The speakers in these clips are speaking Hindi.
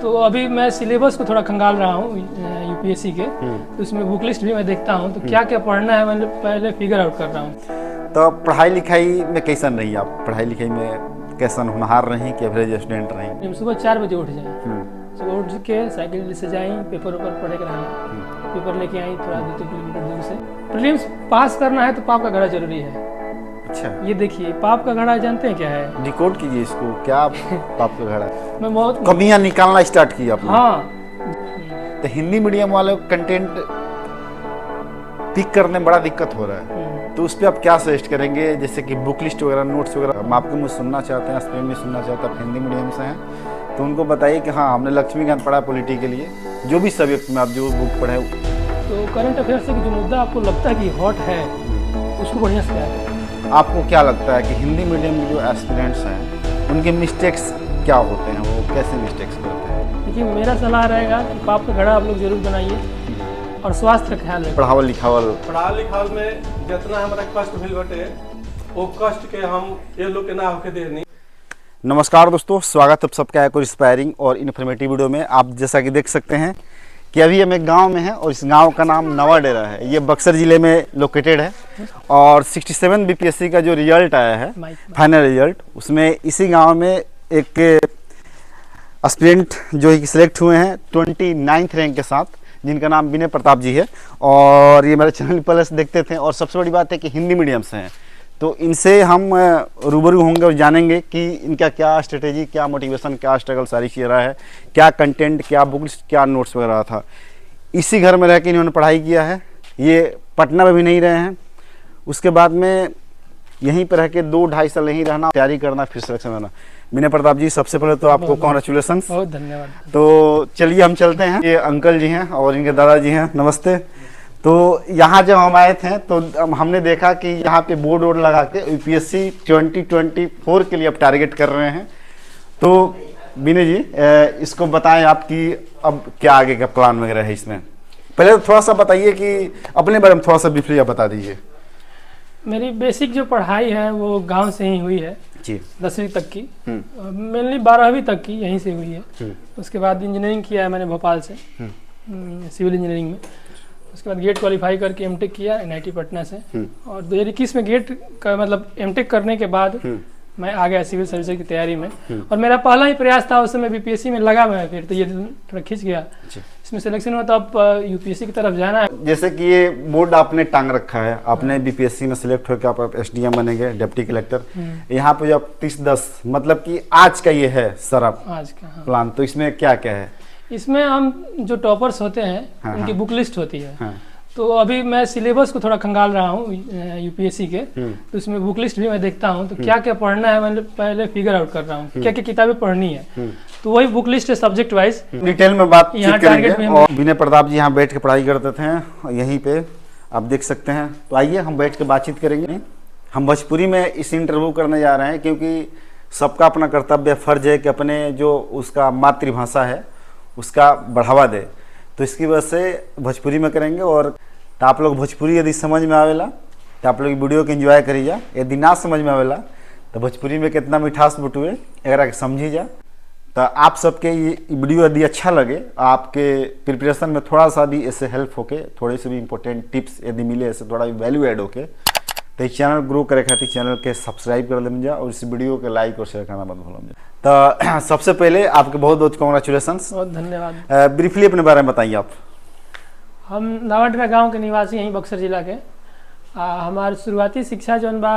तो अभी मैं सिलेबस को थोड़ा खंगाल रहा हूँ यूपीएससी के, तो उसमें बुक लिस्ट भी मैं देखता हूँ, तो क्या क्या पढ़ना है मैं पहले फिगर आउट कर रहा हूँ। तो पढ़ाई लिखाई में कैसन रही आप? पढ़ाई लिखाई में कैसन होनहार रही कि एवरेज स्टूडेंट रही? सुबह 4 बजे उठ जाए, सुबह उठ के साइकिल से जाई, पेपर वेपर पढ़े कर आई, पेपर लेके आई थोड़ा 2-3 किलोमीटर दूर से। प्रीलिम्स पास करना है तो पाप का घड़ा जरूरी है। अच्छा, ये देखिए पाप का घड़ा जानते हैं क्या है? डिकोड कीजिए इसको, क्या पाप का घड़ा? मैं बहुत कमियां निकालना स्टार्ट की आपने? हाँ। तो हिंदी मीडियम वाले कंटेंट पिक करने में बड़ा दिक्कत हो रहा है, तो उस पर आप क्या सजेस्ट करेंगे? जैसे कि बुक लिस्ट वगैरह, नोट्स वगैरह हम आपके मुझे सुनना चाहते हैं, स्पेन में सुनना चाहते हैं, आप हिंदी मीडियम से हैं, तो उनको बताइए कि हाँ हमने लक्ष्मीकांत पढ़ा पॉलिटी के लिए, जो भी सब्जेक्ट में आप जो बुक पढ़े। तो करंट अफेयर से जो मुद्दा आपको लगता है कि हॉट है उसको बढ़िया से याद करें। आपको क्या लगता है कि हिंदी मीडियम में जो एस्पिरेंट्स हैं उनके मिस्टेक्स क्या होते हैं, वो कैसे मिस्टेक्स करते हैं? देखिए मेरा सलाह रहेगा कि पाप का घड़ा आप लोग जरूर बनाइए और स्वास्थ्य का ख्याल रखें। पढ़ावल लिखावल में जितना हमारा कष्ट मिल बटे वो कष्ट के हम ये लोग के ना होके देनी। नमस्कार दोस्तों, स्वागत है सबका एक और इंस्पायरिंग और इन्फॉर्मेटिव वीडियो में। आप जैसा कि देख सकते हैं कि अभी हम एक गांव में हैं और इस गांव का नाम नवा डेरा है। ये बक्सर ज़िले में लोकेटेड है और 67 बीपीएससी का जो रिजल्ट आया है, फाइनल रिजल्ट, उसमें इसी गांव में एक एस्पिरेंट जो है सिलेक्ट हुए हैं 29th रैंक के साथ, जिनका नाम विनय प्रताप जी है। और ये मेरे चैनल पर देखते थे और सबसे बड़ी बात है कि हिंदी मीडियम से हैं, तो इनसे हम रूबरू होंगे और जानेंगे कि इनका क्या स्ट्रेटेजी, क्या मोटिवेशन, क्या स्ट्रगल सारी चीज़ रहा है, क्या कंटेंट, क्या बुक्स, क्या नोट्स वगैरह था। इसी घर में रह के इन्होंने पढ़ाई किया है, ये पटना में भी नहीं रहे हैं। उसके बाद में यहीं पर रह के 2-2.5 साल यहीं रहना, तैयारी करना, फिर सिलेक्शन होना। विनय प्रताप जी, सबसे पहले तो आपको कॉन्ग्रेचुलेसन, बहुत धन्यवाद। तो चलिए हम चलते हैं। ये अंकल जी हैं और इनके दादाजी हैं, नमस्ते। तो यहाँ जब हम आए थे तो हमने देखा कि यहाँ पे बोर्ड वोर्ड लगा के यूपीएससी 2024 के लिए आप टारगेट कर रहे हैं। तो विनय जी, इसको बताएं आप कि अब क्या आगे का प्लान वगैरह है इसमें। पहले तो थोड़ा सा बताइए कि अपने बारे में थोड़ा सा ब्रीफली आप बता दीजिए। मेरी बेसिक जो पढ़ाई है वो गांव से ही हुई है जी, 10वीं तक की, मेनली 12वीं तक की यहीं से हुई है। उसके बाद इंजीनियरिंग किया है मैंने भोपाल से, सिविल इंजीनियरिंग में। उसके बाद गेट क्वालिफाई करके एमटेक किया एनआईटी पटना से, और 2021 में गेट का मतलब एमटेक करने के बाद मैं आ गया सिविल सर्विस की तैयारी में। और मेरा पहला ही प्रयास था, उस समय बीपीएससी में लगा मैं, फिर तो ये थोड़ा खिंच गया, इसमें सिलेक्शन हुआ, तो अब यूपीएससी की तरफ जाना है। जैसे कि ये बोर्ड आपने टांग रखा है, आपने बीपीएससी में सिलेक्ट होकर आप एसडीएम बनेंगे, डिप्टी कलेक्टर। यहाँ पे जो 30-10 मतलब कि आज का ये है सर आप आज का प्लान, तो इसमें क्या क्या है? इसमें हम जो टॉपर्स होते हैं उनकी बुक लिस्ट होती है। तो अभी मैं सिलेबस को थोड़ा खंगाल रहा हूँ यूपीएससी के, तो उसमें बुक लिस्ट भी मैं देखता हूँ, तो क्या क्या पढ़ना है मैं पहले फिगर आउट कर रहा हूँ, क्या क्या किताबें पढ़नी है, तो वही बुक लिस्ट है सब्जेक्ट वाइज। डिटेल में बात यहाँ टारगेट में। और विनय प्रताप जी यहाँ बैठ के पढ़ाई करते थे, यहीं पे आप देख सकते हैं। तो आइए हम बैठ के बातचीत करेंगे। हम भोजपुरी में इस इंटरव्यू करने जा रहे हैं क्योंकि सबका अपना कर्तव्य फर्ज है कि अपने जो उसका मातृभाषा है उसका बढ़ावा दे, तो इसकी वजह से भोजपुरी में करेंगे। और तो आप लोग भोजपुरी यदि समझ में आवेला तो आप लोग वीडियो के एंजॉय करी जा, यदि ना समझ में आवेला तो भोजपुरी में कितना मिठास बटुए अगर समझी जा। तो आप सबके ये वीडियो यदि अच्छा लगे, आपके प्रिपरेशन में थोड़ा सा भी ऐसे हेल्प होके, थोड़ी सी भी इंपॉर्टेंट टिप्स यदि मिले, ऐसे थोड़ा भी वैल्यू ऐड होके, तो इस चैनल ग्रो करे खातिर चैनल के सब्सक्राइब कर लें जा और इस वीडियो के लाइक और शेयर करना मत भूलें। तो सबसे पहले आपके बहुत बहुत कॉन्ग्रेचुलेसन, बहुत धन्यवाद। ब्रीफली अपने बारे में बताइए आप। हम नवा डेरा गाँव के निवासी यहीं बक्सर जिला के। हमार शुरुआती शिक्षा जौन बा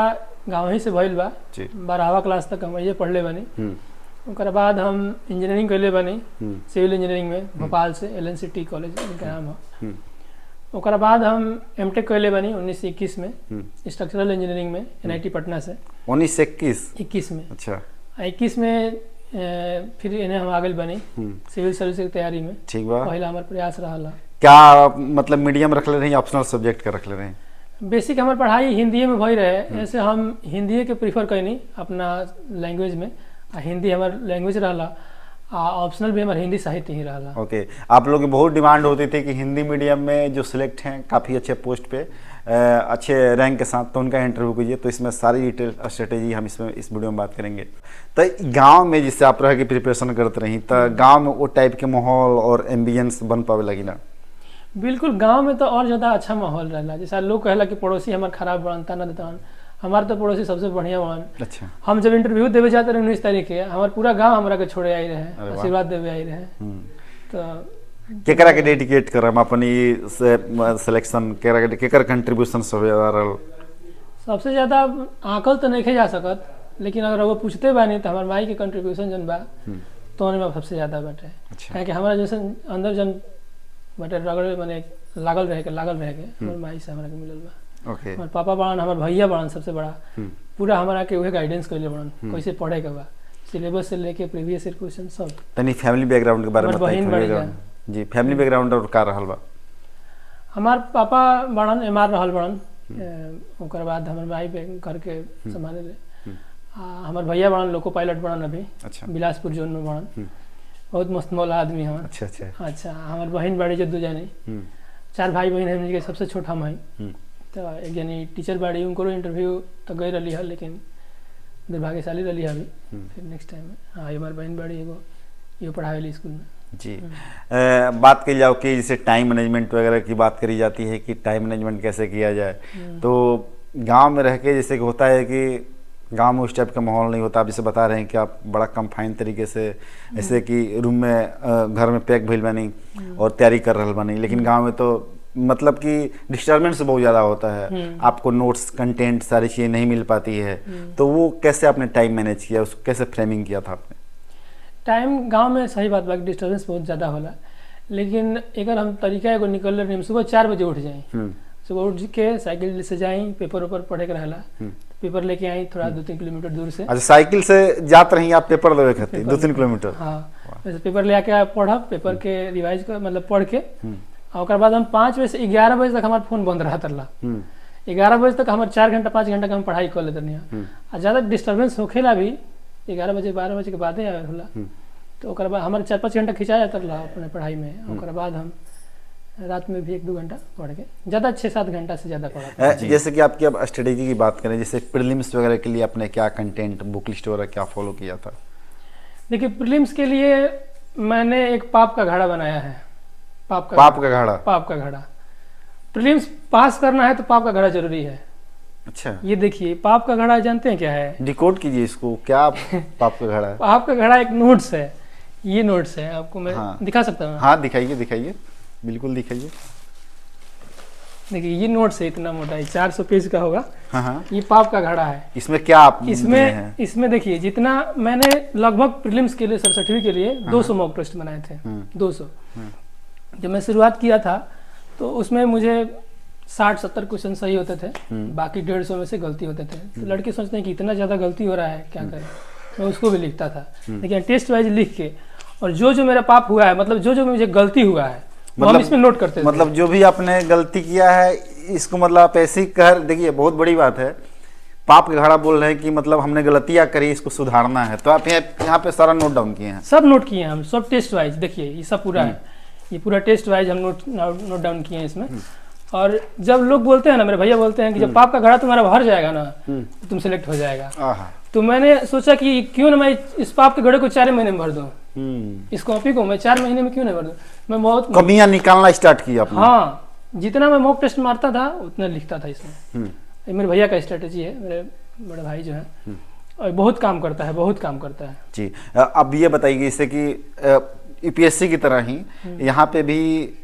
गाँव ही से भइल बा, 12वीं क्लास तक हम ये पढ़ले बनी। उसके बाद हम इंजीनियरिंग कैले बनी सिविल इंजीनियरिंग में भोपाल से, LNCT कॉलेज इनका नाम है। उसके बाद हम एमटेक कैले बनी 1921 में स्ट्रक्चरल इंजीनियरिंग में एनआईटी पटना से। 1921 में? अच्छा। 21 में फिर इन्हें हम आगे बनी सिविल सर्विस की तैयारी में। ठीक बा। पहला हमारा प्रयास रहा। क्या मतलब मीडियम रख ले रहे हैं, ऑप्शनल सब्जेक्ट का रख ले रहे हैं? बेसिक हमारी पढ़ाई हिंदी में भई रहे, ऐसे हम हिंदी के प्रीफर कैनी अपना लैंग्वेज में, हिंदी हमार लैंग्वेज रहा। ऑप्शनल भी हमारे हिंदी साहित्य ही रहा। ओके, आप लोग की बहुत डिमांड होती थी कि हिंदी मीडियम में जो सिलेक्ट हैं काफ़ी अच्छे पोस्ट पे अच्छे रैंक के साथ, तो उनका इंटरव्यू कीजिए। तो इसमें सारी डिटेल स्ट्रेटेजी हम इसमें इस वीडियो में बात करेंगे। तो गांव में जिससे आप रह के प्रिपरेशन करते रही, तो गांव में वो टाइप के माहौल और एम्बियंस बन पावे लगी ना? बिल्कुल, गांव में तो और ज़्यादा अच्छा माहौल रहला। जैसा लोग कहला कि पड़ोसी हमारे खराब बनता ना देता, हमारे तो पड़ोसी सबसे बढ़िया बन। अच्छा, हम जब इंटरव्यू देवे जाते रहे 19 तारीख के, हमारे पूरा गांव हमारा के छोड़े आई रहे, आशीर्वाद देवे आई रहे। तो केकरा के डेडिकेट करम अपनी सिलेक्शन, केकर कंट्रीब्यूशन सबसे ज़्यादा आंकल तो नहीं जा सकत, लेकिन अगर वो पूछते बानी तो हमारे माई के कंट्रीब्यूशन जन बा तो उन्हें सबसे ज़्यादा बाटे। अच्छा। क्या हमारा जैसे अंदर जन बाटे रगड़े मैंने लागल रहे के हमारे माई से हमारा के मिलल बा। ओके। हमारे पापा बड़ान, हमारे भैया बड़ान सबसे बड़ा, पूरा हमारा के वही गाइडेंस कर ले बड़ान कैसे पढ़े के बा, सिलेबस से लेके प्रीवियस ईयर क्वेश्चन सब। तनी फैमिली बैकग्राउंड के बारे में बताइए जी। फैमिली बैकग्राउंड और का रहल बा? हमार पापा बड़न एमआर रहल बड़न, ओकर बाद हमर माई पे घर के संभाले ले। हमार भैया बड़न लोको पायलट बड़न अभी। अच्छा। बिलासपुर जोन में बड़न, बहुत मस्त मौला आदमी हमार। अच्छा अच्छा। अच्छा, हमार बहन बाड़ी जो 2 जानी, 4 भाई बहन है, के सबसे छोटा हम है। तो एक जनी टीचर बाड़ी, उनको इंटरव्यू तो गई रही है, लेकिन दुर्भाग्यशाली रही है अभी। फिर नेक्स्ट टाइम में हाँ हमारे बहन बाड़ी एगो ये पढ़ावे स्कूल में जी। बात की जाओ कि जैसे टाइम मैनेजमेंट वगैरह की बात करी जाती है कि टाइम मैनेजमेंट कैसे किया जाए, तो गांव में रह के जैसे कि होता है कि गांव में उस टाइप का माहौल नहीं होता। आप जैसे बता रहे हैं कि आप बड़ा कंफाइन तरीके से ऐसे कि रूम में घर में पैक भइल बनी और तैयारी कर रहा बनी, लेकिन गांव में तो मतलब कि डिस्टर्बेंस बहुत ज़्यादा होता है, आपको नोट्स कंटेंट सारी चीज़ें नहीं मिल पाती है। तो वो कैसे आपने टाइम मैनेज किया, उसको कैसे फ्रेमिंग किया था आपने? टाइम गांव में सही बात बा, डिस्टर्बेंस बहुत ज़्यादा होला, लेकिन अगर हम तरीका एगो निकल रहे, हम सुबह 4 बजे उठ जाए, सुबह उठ के साइकिल से जाए, पेपर वेपर पढ़े के रहला, पेपर लेके आई थोड़ा 2-3 किलोमीटर दूर से। अच्छा, साइकिल से जाते रही आप पेपर देवे खातिर 2-3 किलोमीटर? हाँ, वैसे पेपर ले आके पढ़ब, पेपर के रिवाइज कर मतलब पढ़ के, और बाद हम 5 बजे से 11 बजे तक हमारा फोन बंद रहा तरला। 11 बजे तक हमारे 4 घंटा 5 घंटा का हम पढ़ाई कर लेते नहीं। और ज़्यादा डिस्टर्बेंस होखेला भी 11 बजे 12 बजे के बाद ही आवे होला, तो ओकर बाद हमारे 4-5 घंटा खिंचा जाता रहा अपने पढ़ाई में। ओकर बाद हम रात में भी 1-2 घंटा पढ़ के, ज़्यादा 6-7 घंटा से ज़्यादा पढ़ा। जैसे कि आपकी अब स्ट्रेटेजी की बात करें, जैसे प्रीलिम्स वगैरह के लिए आपने क्या कंटेंट, बुक लिस्ट वगैरह क्या फॉलो किया था? देखिए, प्रीलिम्स के लिए मैंने एक पाप का घड़ा बनाया है। पाप का घड़ा। प्रीलिम्स पास करना है तो पाप का घड़ा जरूरी है। अच्छा, ये देखिए पाप का घड़ा जानते हैं क्या है? डिकोड कीजिए इसको, क्या पाप का घड़ा है? पाप का घड़ा एक नोट्स है, ये नोट्स है, आपको मैं दिखा सकता हूँ? हाँ दिखाइए, बिल्कुल दिखाइए। देखिए ये नोट्स है, इतना मोटा है, 400 पेज का होगा। हाँ। ये पाप का घड़ा है। इसमें क्या आप इसमें देखिए, जितना मैंने लगभग प्रीलिम्स के लिए 67वीं के लिए 200 मॉक टेस्ट बनाए थे। 200 जब मैं शुरुआत किया था तो उसमें मुझे 60-70 क्वेश्चन सही होते थे, बाकी 150 में से गलती होते थे। तो लड़के सोचते हैं कि इतना ज़्यादा गलती हो रहा है, क्या करें। मैं उसको भी लिखता था, लेकिन टेस्ट वाइज लिख के, और जो मेरा पाप हुआ है, मतलब जो मुझे गलती हुआ है, मतलब हम इसमें नोट करते थे। मतलब जो भी आपने गलती किया है इसको, मतलब आप ऐसे ही कह, देखिए बहुत बड़ी बात है, पाप का घड़ा बोल रहे हैं कि मतलब हमने गलतियां करी, इसको सुधारना है। तो आप यहाँ पे सारा नोट डाउन किए हैं? सब नोट किए हैं हम, सब टेस्ट वाइज। देखिए ये सब पूरा है, ये पूरा टेस्ट वाइज हम नोट डाउन किए हैं इसमें। और जब लोग बोलते हैं ना, मेरे भैया बोलते हैं कि जब पाप का घड़ा तुम्हारा भर जाएगा ना तो तुम सिलेक्ट हो जाएगा। तो मैंने सोचा कि क्यों ना मैं इस पाप के घड़े को 4 महीने में भर दूं, इस कॉपी को मैं 4 महीने में क्यों नहीं भर दूं। मैं बहुत कमियां निकालना स्टार्ट किया आपने? हाँ, जितना मैं मॉक टेस्ट मारता था उतना लिखता था इसमें। ये मेरे भैया का स्ट्रेटेजी है, मेरे बड़े भाई जो है, और बहुत काम करता है जी। अब ये बताइए, जैसे कि यूपीएससी की तरह ही यहाँ पे भी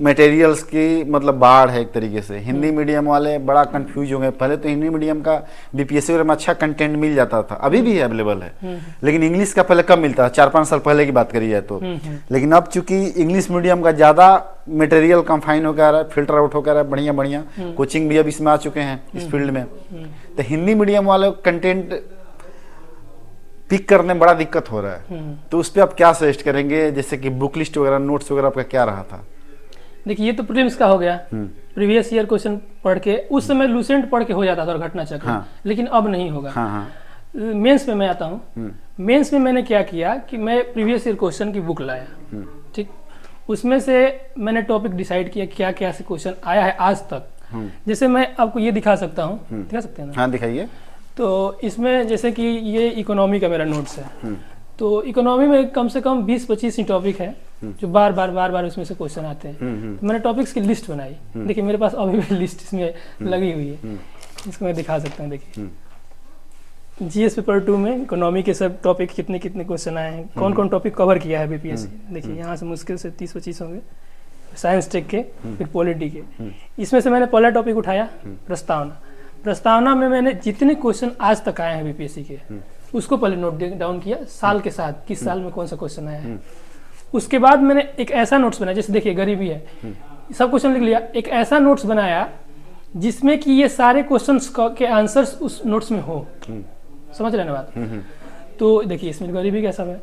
मटेरियल्स की मतलब बाढ़ है एक तरीके से। हिंदी मीडियम वाले बड़ा कंफ्यूज हो गए। पहले तो हिंदी मीडियम का बीपीएससी में अच्छा कंटेंट मिल जाता था, अभी भी अवेलेबल है, लेकिन इंग्लिश का पहले कम मिलता था, 4-5 साल पहले की बात करी जाए तो। लेकिन अब चूंकि इंग्लिश मीडियम का ज़्यादा मटेरियल कंफाइन होकर आ रहा है, फिल्टर आउट होकर आ रहा है, बढ़िया कोचिंग भी अब इसमें आ चुके हैं इस फील्ड में। तो हिंदी मीडियम वाले कंटेंट पिक करने में बड़ा दिक्कत हो रहा है, तो उस पर आप क्या सजेस्ट करेंगे? जैसे कि बुक लिस्ट वगैरह, नोट्स वगैरह आपका क्या रहा था? देखिए, ये तो प्रीलिम्स का हो गया, प्रीवियस ईयर क्वेश्चन पढ़ के। उस समय लूसेंट पढ़ के हो जाता था और घटना चक्र, लेकिन अब नहीं होगा। मेंस में मैं आता हूँ। मेंस में मैंने क्या किया कि मैं प्रीवियस ईयर क्वेश्चन की बुक लाया, ठीक, उसमें से मैंने टॉपिक डिसाइड किया क्या क्या से क्वेश्चन आया है आज तक। जैसे मैं आपको ये दिखा सकता हूँ, दिखा सकते हैं ना? हाँ दिखाइए। तो इसमें जैसे कि ये इकोनॉमी का मेरा नोट्स है, तो इकोनॉमी में कम से कम 20-25 ही टॉपिक है जो बार बार उसमें से क्वेश्चन आते हैं। तो मैंने टॉपिक्स की लिस्ट बनाई। देखिए मेरे पास अभी भी लिस्ट इसमें लगी हुई है, इसको मैं दिखा सकता हूँ। देखिए जीएस पेपर 2 में इकोनॉमी के सब टॉपिक कितने कितने क्वेश्चन आए हैं, कौन कौन टॉपिक कवर किया है बीपीएससी। देखिए यहाँ से मुश्किल से 30-25 होंगे साइंस टेक के, फिर पॉलिटी के। इसमें से मैंने पहला टॉपिक उठाया प्रस्तावना। प्रस्तावना में मैंने जितने क्वेश्चन आज तक आए हैं बीपीएससी के उसको पहले नोट डाउन किया, साल के साथ किस साल में कौन सा क्वेश्चन आया है। उसके बाद मैंने एक ऐसा नोट्स बनाया, जैसे देखिए गरीबी है, सब क्वेश्चन लिख लिया। एक ऐसा नोट्स बनाया जिसमें कि ये सारे क्वेश्चंस के आंसर्स उस नोट्स में हो। समझ रहे ना बात? तो देखिए इसमें गरीबी का सब है,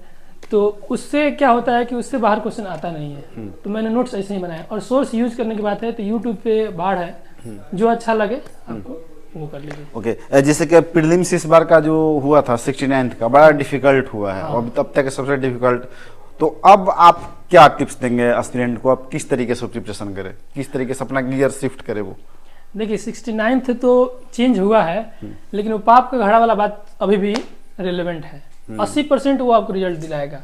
तो उससे क्या होता है कि उससे बाहर क्वेश्चन आता नहीं है। तो मैंने नोट्स ऐसे ही बनाया। और सोर्स यूज करने की बात है तो यूट्यूब पे बाढ़ है, जो अच्छा लगे आपको वो कर लीजिए। ओके, जैसे कि प्रीलिम्स इस बार का जो हुआ था 69th का बड़ा डिफिकल्ट हुआ है, और तब तक सबसे डिफिकल्ट। तो अब आप क्या टिप्स देंगे एस्पिरेंट को, आप किस तरीके से प्रिपरेशन करें, किस तरीके से अपना गियर शिफ्ट करे? वो देखिए 69th तो चेंज हुआ है, लेकिन वो पाप का घड़ा वाला बात अभी भी रिलेवेंट है। 80% वो आपको रिजल्ट दिलाएगा।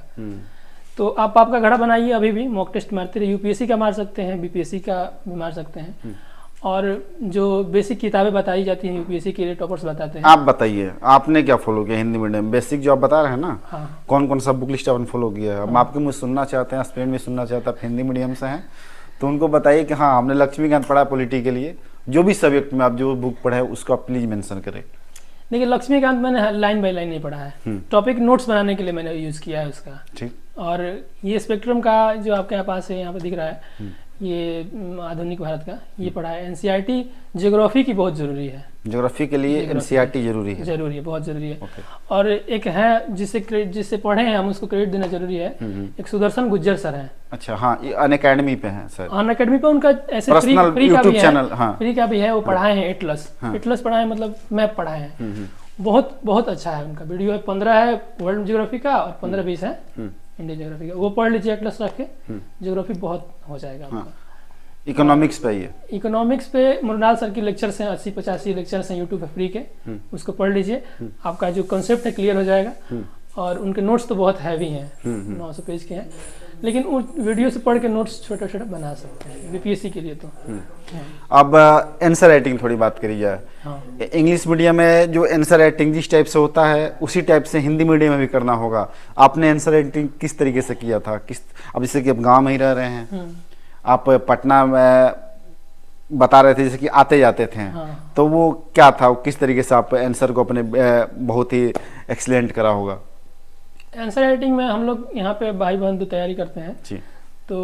तो आप पाप का घड़ा बनाइए, अभी भी मॉक टेस्ट मारते रहिए। यूपीएससी का मार सकते हैं, बीपीएससी का भी मार सकते हैं। और जो बेसिक किताबें बताई जाती हैं यूपीएससी के लिए टॉपर्स बताते हैं। आप बताइए आपने क्या फॉलो किया हिंदी मीडियम बेसिक जो आप बता रहे हैं ना? हाँ। कौन कौन सा बुक लिस्ट आपने फॉलो किया है? हम आपके मुझे सुनना चाहते हैं, एस्पिरेंट भी सुनना चाहता है, हिंदी मीडियम से हैं तो उनको बताइए कि हाँ हमने लक्ष्मीकांत पढ़ा पॉलिटी के लिए, जो भी सब्जेक्ट में आप जो बुक पढ़े उसको आप प्लीज मेंशन करें। देखिए लक्ष्मीकांत मैंने लाइन बाय लाइन नहीं पढ़ा है, टॉपिक नोट्स बनाने के लिए मैंने यूज किया है उसका। ठीक। और ये स्पेक्ट्रम का जो आपके पास है यहाँ पे दिख रहा है, ये आधुनिक भारत का ये पढ़ा है। एनसीईआरटी ज्योग्राफी की बहुत जरूरी है, ज्योग्राफी के लिए एनसीईआरटी जरूरी है, बहुत जरूरी है। और एक है जिससे पढ़े हैं हम, उसको क्रेडिट देना जरूरी है। एक सुदर्शन गुज्जर सर हैं। अच्छा, हाँ, ये अनअकैडमी पे हैं सर। अनअकैडमी पे उनका ऐसे फ्री का भी है, फ्री का भी है। वो पढ़ाए हैं एटलस पढ़ाए हैं, मतलब मैप पढ़ाए हैं। बहुत बहुत अच्छा है उनका वीडियो है। 15 है वर्ल्ड ज्योग्राफी का और 15-20 है इंडियन ज्योग्राफी का। वो पढ़ लीजिए एटलस रख के, ज्योग्राफी बहुत हो जाएगा आपका। इकोनॉमिक्स पे ये इकोनॉमिक्स पे मुरनाल सर की लेक्चर्स हैं, 80-85 लेक्चर्स हैं यूट्यूब पे फ्री के, उसको पढ़ लीजिए। आपका जो कंसेप्ट है क्लियर हो जाएगा। और उनके नोट्स तो बहुत हैवी हैं, 900 पेज के हैं, लेकिन उन वीडियो से पढ़ के नोट्स छोटा छोटा बना सकते हैं बीपीएससी के लिए। तो अब आंसर राइटिंग थोड़ी बात करी जाए। इंग्लिश मीडियम में जो आंसर राइटिंग जिस टाइप से होता है उसी टाइप से हिंदी मीडियम में भी करना होगा। आपने आंसर राइटिंग किस तरीके से किया था? अब जैसे कि आप गाँव में ही रह रहे हैं, आप पटना में बता रहे थे जैसे कि आते जाते थे, तो वो क्या था, किस तरीके से आप आंसर को अपने बहुत ही एक्सीलेंट करा होगा? आंसर राइटिंग में हम लोग यहाँ पे भाई बंधु तैयारी करते हैं जी। तो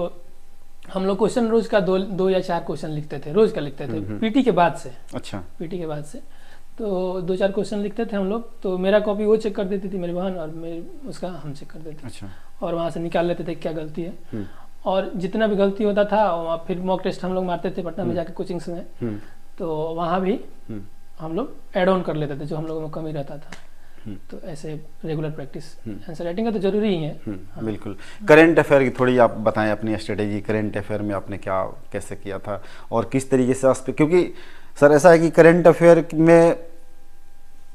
हम लोग क्वेश्चन रोज का 2 या 4 क्वेश्चन लिखते थे, रोज का लिखते थे पीटी के बाद से। अच्छा, पीटी के बाद से तो 2-4 क्वेश्चन लिखते थे हम लोग। तो मेरा कॉपी वो चेक कर देती थी मेरी बहन, और उसका हम चेक कर देते। अच्छा। और वहाँ से निकाल लेते थे क्या गलती है। और जितना भी गलती होता था फिर मॉक टेस्ट हम लोग मारते थे पटना में जाके कोचिंग्स में। तो वहाँ भी हम लोग एड ऑन कर लेते थे जो हम लोगों में कमी रहता था। तो ऐसे रेगुलर प्रैक्टिस आंसर राइटिंग का तो जरूरी ही है। हाँ। बिल्कुल। करंट अफेयर की थोड़ी आप बताएं अपनी स्ट्रेटेजी, करंट अफेयर में आपने क्या कैसे किया था और किस तरीके से उस पर, क्योंकि सर ऐसा है कि करंट अफेयर में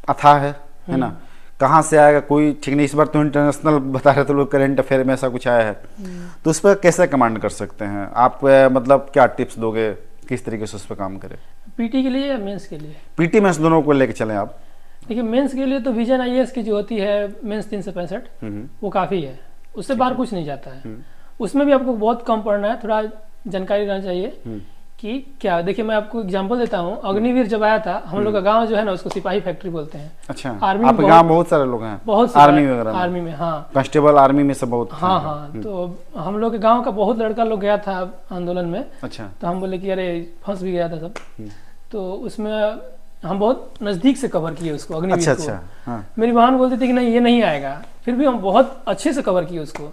अथाह है ना, कहाँ से आएगा कोई ठीक नहीं। इस बार तो इंटरनेशनल बता रहे थे लोग, करंट अफेयर में ऐसा कुछ आया है, तो उस पर कैसे कमांड कर सकते हैं आप? मतलब क्या टिप्स दोगे, किस तरीके से उस पर काम करें? पीटी के लिए या मेंस के लिए? पीटी मेंस दोनों को लेके चलें आप। देखिए मेंस के लिए तो विजन आईएएस की जो होती है मेंस 365 वो काफ़ी है, उससे बाहर कुछ नहीं जाता है। उसमें भी आपको बहुत कम पढ़ना है, थोड़ा जानकारी रहना चाहिए कि क्या। देखिए मैं आपको एग्जांपल देता हूँ। अग्निवीर जब आया था, हम लोग का गांव जो है ना उसको सिपाही फैक्ट्री बोलते हैं। अच्छा, आर्मी में गांव बहुत सारे लोग हैं, बहुत आर्मी में, हाँ, कांस्टेबल आर्मी में सब बहुत। हाँ। तो हम लोग के गाँव का बहुत लड़का लोग गया था आंदोलन में। अच्छा। तो हम बोले कि अरे फंस भी गया था सब। तो उसमें हम बहुत नजदीक से कवर किए उसको, अग्निवीर को। हाँ। मेरी बहन बोलती थी कि नहीं ये नहीं आएगा, फिर भी हम बहुत अच्छे से कवर किए उसको।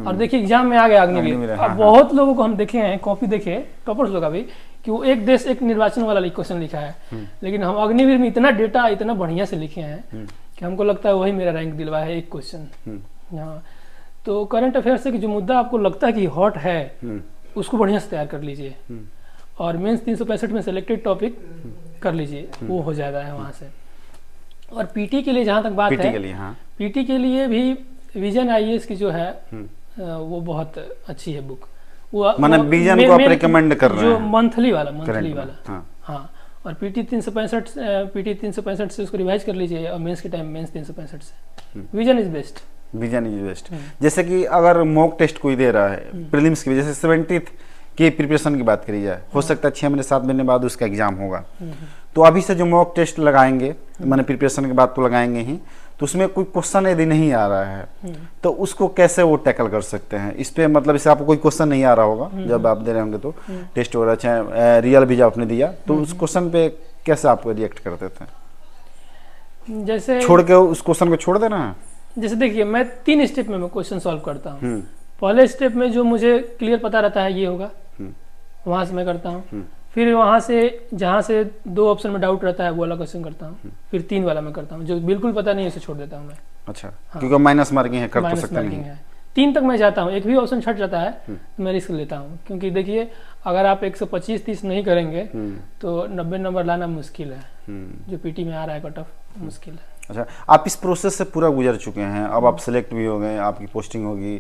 और देखिए एग्जाम में आ गया अग्निवीर। हाँ। बहुत लोगों को हम देखे हैं, कॉपी देखे टॉपर्स लोग अभी, कि वो एक देश एक निर्वाचन वाला क्वेश्चन लिखा है, लेकिन हम अग्निवीर में इतना डेटा इतना बढ़िया से लिखे हैं कि हमको लगता है वही मेरा रैंक दिलवाया है एक क्वेश्चन। हाँ, तो करंट अफेयर से कि जो मुद्दा आपको लगता है कि हॉट है उसको बढ़िया से तैयार कर लीजिए और मेंस 365 में सेलेक्टेड टॉपिक कर लीजिए, वो हो जाएगा है वहाँ से। और पीटी के लिए जहाँ तक बात है, पीटी के लिए भी विजन आईएएस की जो है वो बहुत अच्छी है बुक। वो मतलब विजन को आप रिकमेंड कर रहे हैं, जो मंथली वाला। हाँ, और पीटी 365 से उसको रिवाइज कर लीजिए और मेंस के टाइम मेंस 365 से। Vision is best. Vision is best. जैसे कि अगर मॉक टेस्ट कोई दे रहा है प्रीलिम्स की, जैसे 70th की प्रिपरेशन की बात करी जाए, हो सकता है 6 महीने 7 महीने बाद उसका एग्जाम होगा, तो अभी से जो मॉक टेस्ट लगाएंगे, मैंने प्रिपरेशन के बाद तो लगाएंगे ही, तो उसमें कोई क्वेश्चन यदि नहीं आ रहा है तो उसको कैसे वो टैकल कर सकते हैं? इस पे मतलब इसे आपको कोई क्वेश्चन नहीं आ रहा होगा जब आप दे रहे होंगे तो टेस्ट वगैरह, चाहे रियल भी जब आपने दिया, तो उस क्वेश्चन पे कैसे आप रिएक्ट करते थे? जैसे छोड़ के उस क्वेश्चन को छोड़ देना है? जैसे देखिए, मैं 3 स्टेप में क्वेश्चन सॉल्व करता हूँ। पहले स्टेप में जो मुझे क्लियर पता रहता है ये होगा, वहां से मैं करता हूँ। फिर वहां से जहाँ से 2 ऑप्शन में डाउट रहता है वो वाला क्वेश्चन करता हूँ। फिर 3 वाला मैं करता हूँ, जो बिल्कुल पता नहीं है उसे छोड़ देता हूँ मैं। अच्छा, हाँ। क्योंकि माइनस मार्किंग है, कर तो सकते नहीं है। 3 तक मैं जाता हूँ, एक भी ऑप्शन छट जाता है तो मैं रिस्क लेता हूँ, क्योंकि देखिए अगर आप 125-30 नहीं करेंगे तो 90 नंबर लाना मुश्किल है। जो पीटी में आ रहा है कट ऑफ, मुश्किल है। अच्छा, आप इस प्रोसेस से पूरा गुजर चुके हैं, अब आप सेलेक्ट भी हो गए, आपकी पोस्टिंग होगी।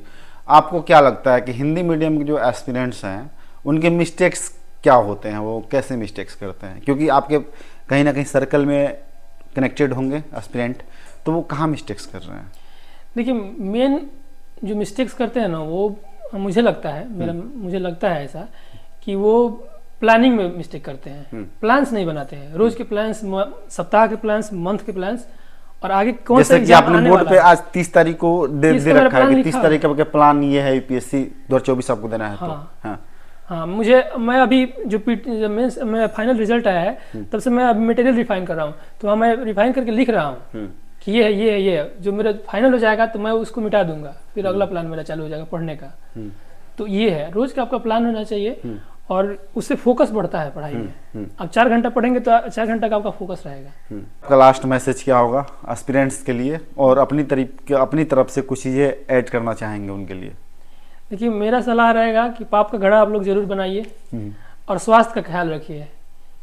आपको क्या लगता है कि हिंदी मीडियम के जो एस्पिरेंट्स हैं उनके मिस्टेक्स क्या होते हैं, वो कैसे मिस्टेक्स करते हैं? क्योंकि आपके कहीं ना कहीं सर्कल में कनेक्टेड होंगे एस्पिरेंट, तो वो कहाँ मिस्टेक्स कर रहे हैं? देखिए, मेन जो मिस्टेक्स करते हैं ना, वो मुझे लगता है ऐसा कि वो प्लानिंग में मिस्टेक करते हैं। प्लान्स नहीं बनाते हैं, रोज के प्लान्स, सप्ताह के प्लान्स, मंथ के प्लान्स, और आगे कौन सा एग्जाम आपने बोर्ड पे आज 30 तारीख को दे रखा है कि 30 तारीख का प्लान ये है यूपीएससी 2024 आपको देना है। हाँ, मैं अभी जो मैं फाइनल रिजल्ट आया है तब से मैं अभी मटेरियल रिफाइन कर रहा हूँ, तो मैं रिफाइन करके लिख रहा हूँ कि ये है जो मेरा फाइनल हो जाएगा तो मैं उसको मिटा दूंगा, फिर अगला प्लान मेरा चालू हो जाएगा पढ़ने का। तो ये है, रोज का आपका प्लान होना चाहिए और उससे फोकस बढ़ता है पढ़ाई में। आप 4 घंटा पढ़ेंगे तो 4 घंटा का आपका फोकस रहेगा। आपका लास्ट मैसेज क्या होगा एस्पिरेंट्स के लिए, और अपनी तरफ से कुछ चीजें ऐड करना चाहेंगे उनके लिए? देखिए, मेरा सलाह रहेगा कि पाप का घड़ा आप लोग जरूर बनाइए और स्वास्थ्य का ख्याल रखिए,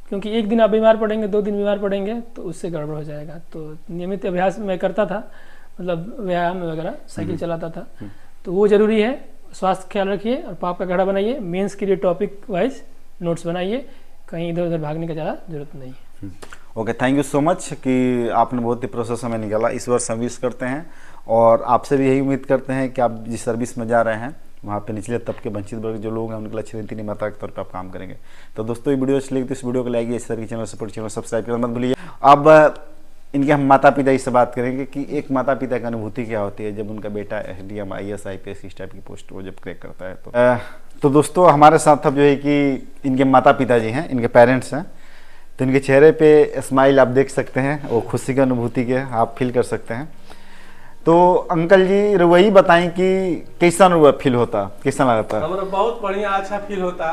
क्योंकि एक दिन आप बीमार पड़ेंगे, 2 दिन बीमार पड़ेंगे तो उससे गड़बड़ हो जाएगा। तो नियमित अभ्यास मैं करता था, मतलब व्यायाम वगैरह, साइकिल चलाता था, तो वो जरूरी है। स्वास्थ्य ख्याल रखिए और पाप का घड़ा बनाइए। मेंस के लिए टॉपिक वाइज नोट्स बनाइए, कहीं इधर उधर भागने की ज़्यादा जरूरत नहीं है। Okay, thank you so much कि आपने बहुत ही प्रोसेस हमें निकाला। इस बार सर्विस करते हैं और आपसे भी यही उम्मीद करते हैं कि आप जिस सर्विस में जा रहे हैं वहाँ पे निचले तबके, वंचित वर्ग जो लोग हैं उनके लिए अच्छी नीति माता के तौर पर आप काम करेंगे। तो दोस्तों, ये वीडियो अच्छी लगी तो इस वीडियो को लाइक, इस तरह के चैनल सपोर्ट, चैनल सब्सक्राइब करना मत भूलिए। अब इनके हम माता पिता से बात करेंगे कि एक माता पिता की अनुभूति क्या होती है जब उनका बेटा एसडीएम, आईएएस, आईपीएस इस टाइप की पोस्ट वो जब क्रैक करता है। तो दोस्तों, हमारे साथ अब जो है कि इनके माता पिता जी हैं, इनके पेरेंट्स हैं, तो इनके चेहरे पे स्माइल आप देख सकते हैं, वो खुशी की अनुभूति के आप फील कर सकते हैं। तो अंकल जी वही बताएं कि कैसा फील होता, कैसा लगता? हमारा बहुत बढ़िया, अच्छा फील होता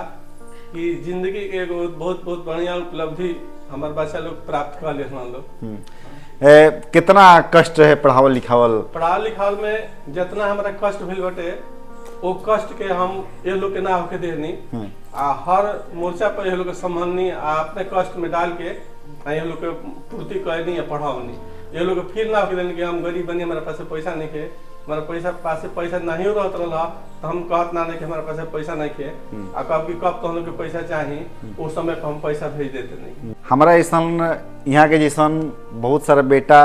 कि जिंदगी के एक बहुत बहुत बढ़िया उपलब्धि हमारे बच्चा लोग प्राप्त कर ले। हम लोग कितना कष्ट है पढ़ावल लिखावल में, जितना हमारा कष्ट भइल बटे वो कष्ट के हम ये लोग के ना होके देनी, हर मोर्चा पर ये लोग के संभालनी, अपने कष्ट में डाल के ये लोग के पूर्ति करनी या पढ़ावनी। ये लोग फील ना होके देनी कि हम गरीब बनी, हमारे पास पैसा नहीं खे, हमारे पास पैसा नहीं रहत रहा तो हम कहत ना कि हमारे पास पैसा नहीं खे, कब तो हम लोग के पैसा चाहिए उस समय पर हम पैसा भेज देते नहीं। हमारा ऐसा यहाँ के जैसा बहुत सारा बेटा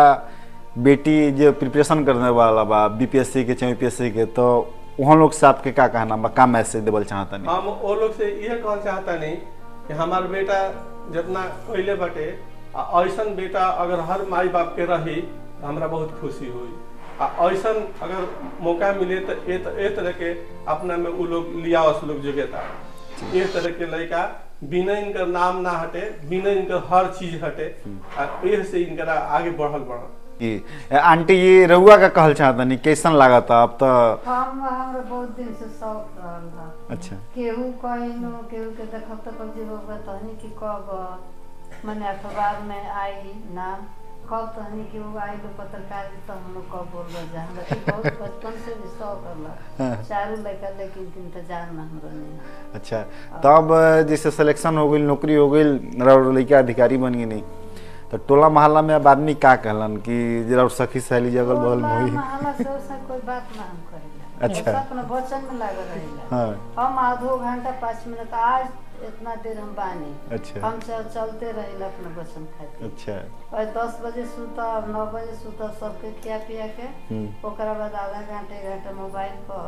बेटी जो प्रिपरेशन करने वाला बा बीपीएससी के चाहे यूपीएससी के, तो वहाँ लोग से आपके क्या कहना बा, का मैसेज देवल चाहता नहीं? हम वो लोग से ये कहना चाहता नहीं कि हमारे बेटा जितना कैले बटे ऐसा बेटा अगर हर माई बाप के रही तो हमारा बहुत खुशी हुई। ऐसा अगर मौका मिले तो ये तरह के अपना में वो लोग लिया उस लोग जगह, ये तरह के लड़का बिना इनका नाम ना हटे, बिना इनका हर चीज हटे, से इनका आगे बढ़ल। आंटी ये रउआ का कहल चाहता नहीं, कैसन लगा था? अब तो हमरा बहुत दिन से शौक रहल बा। अच्छा, केहू कहिनो केहू के देखब तो कब जीव तहनी कि कब मने अखबार में आई नाम कब तहनी कि वो आई लोग पत्रकार जी तो हम लोग कब बोल रहे हैं हमरा के बहुत बचपन से भी शौक रहला चारों लड़का लेकिन इंतजार ना हम रहने। अच्छा, तब जैसे सिलेक्शन हो गई, नौकरी हो गई, लड़का अधिकारी बन गई, नहीं तो टोला मोहल्ला में अब आदमी का कहलन कि जरा सखी सहेली जगल बगल में हुई? मोहल्ला से उससे कोई बात ना हम करेला। अच्छा। सब अपना वचन में लगा रहेला। हाँ। हम आधो घंटा 5 मिनट आज इतना देर हम बानी। अच्छा। हम चलते रहेला अपना वचन खातिर। अच्छा। और 10 बजे सुता, 9 बजे सुता, सबके खिया पिया के ओकरा बाद आधा घंटे 1 घंटा मोबाइल पर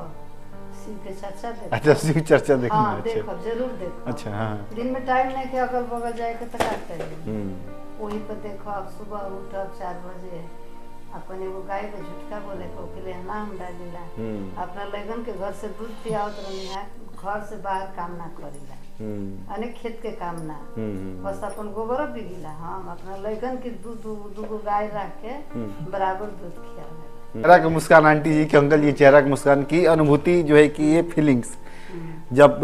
शिव के चर्चा देखो। अच्छा, शिव चर्चा देखना। हाँ, देखो जरूर देखो। अच्छा। हाँ। दिन में टाइम नहीं के अगल बगल जाए के तो का करिए। वही पर देखो, अब सुबह उठब 4 बजे अपन एगो गाय के झुटका बोले के ओके लिए नाम डालिला। अपना लगन के घर से दूध पियावत रहनी है, घर से बाहर काम ना करिला, अनेक खेत के काम ना, बस अपन गोबर बिगिला। हम अपना लगन के दूगो गाय रख के बराबर दूध खियावेला। चेहरा की मुस्कान, आंटी जी के अंकल जी चेहरा की मुस्कान की अनुभूति जो है कि ये फीलिंग्स जब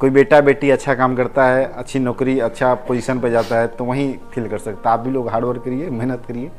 कोई बेटा बेटी अच्छा काम करता है, अच्छी नौकरी, अच्छा पोजीशन पे जाता है, तो वहीं फील कर सकता है। आप भी लोग हार्ड वर्क करिए, मेहनत करिए।